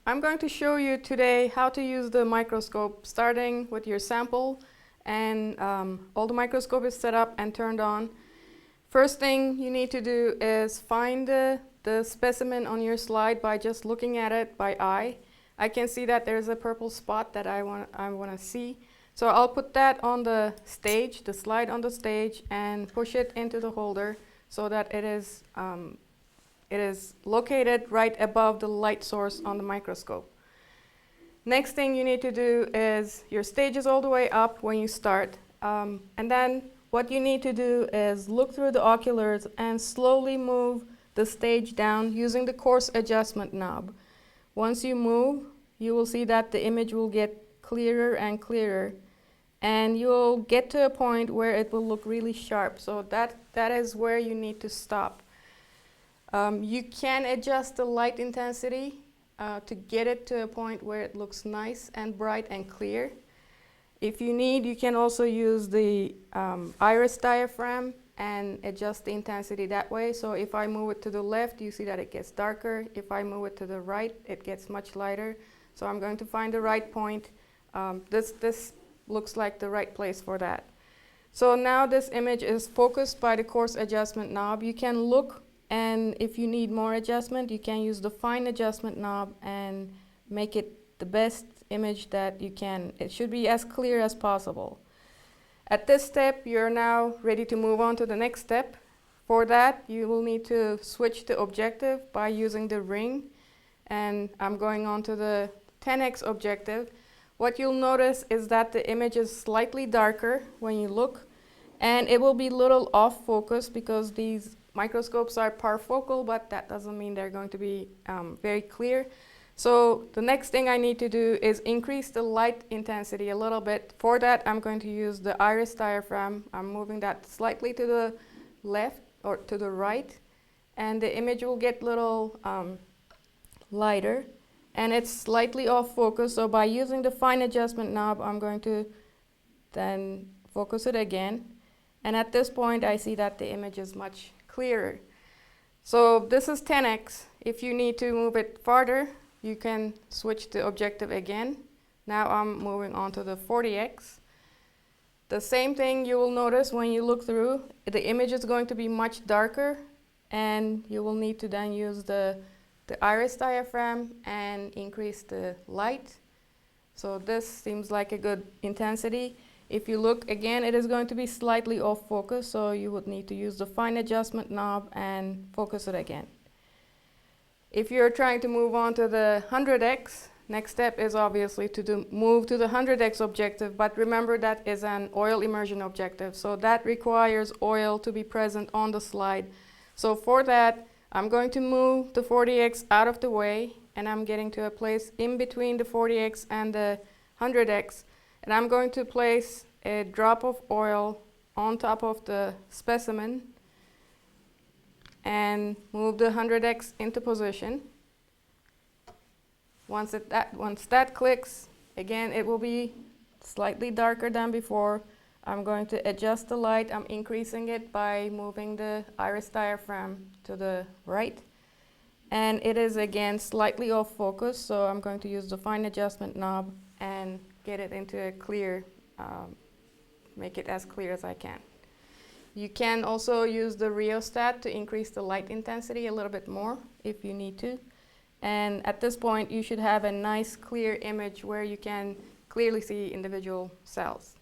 I'm going to show you today how to use the microscope, starting with your sample, and all the microscope is set up and turned on. First thing you need to do is find the specimen on your slide by just looking at it by eye. I can see that there's a purple spot that I want to see. So I'll put that on the stage, the slide on the stage, and push it into the holder so that it is located right above the light source on the microscope. Next thing you need to do is your stage is all the way up when you start. And then what you need to do is look through the oculars and slowly move the stage down using the coarse adjustment knob. Once you move, you will see that the image will get clearer and clearer. And you'll get to a point where it will look really sharp. So that is where you need to stop. You can adjust the light intensity to get it to a point where it looks nice and bright and clear. If you need, you can also use the iris diaphragm and adjust the intensity that way. So if I move it to the left, you see that it gets darker. If I move it to the right, it gets much lighter. So I'm going to find the right point. This looks like the right place for that. So now this image is focused by the coarse adjustment knob. You can look, and if you need more adjustment, you can use the fine adjustment knob and make it the best image that you can. It should be as clear as possible. At this step, you're now ready to move on to the next step. For that, you will need to switch the objective by using the ring. And I'm going on to the 10x objective. What you'll notice is that the image is slightly darker when you look, and it will be a little off focus because these microscopes are parfocal, but that doesn't mean they're going to be very clear. So the next thing I need to do is increase the light intensity a little bit. For that, I'm going to use the iris diaphragm. I'm moving that slightly to the left or to the right, and the image will get a little lighter. And it's slightly off focus, so by using the fine adjustment knob, I'm going to then focus it again. And at this point, I see that the image is much clearer. So this is 10x. If you need to move it farther, you can switch the objective again. Now I'm moving on to the 40x. The same thing you will notice when you look through. The image is going to be much darker, and you will need to then use the iris diaphragm and increase the light. So this seems like a good intensity. If you look again, it is going to be slightly off focus, so you would need to use the fine adjustment knob and focus it again. If you're trying to move on to the 100x, next step is obviously to move to the 100x objective, but remember that is an oil immersion objective, so that requires oil to be present on the slide. So for that, I'm going to move the 40x out of the way, and I'm getting to a place in between the 40x and the 100x. And I'm going to place a drop of oil on top of the specimen and move the 100x into position. Once that clicks, again, it will be slightly darker than before. I'm going to adjust the light. I'm increasing it by moving the iris diaphragm to the right. And it is again slightly off focus, so I'm going to use the fine adjustment knob and get it into a clear, make it as clear as I can. You can also use the rheostat to increase the light intensity a little bit more if you need to. And at this point, you should have a nice clear image where you can clearly see individual cells.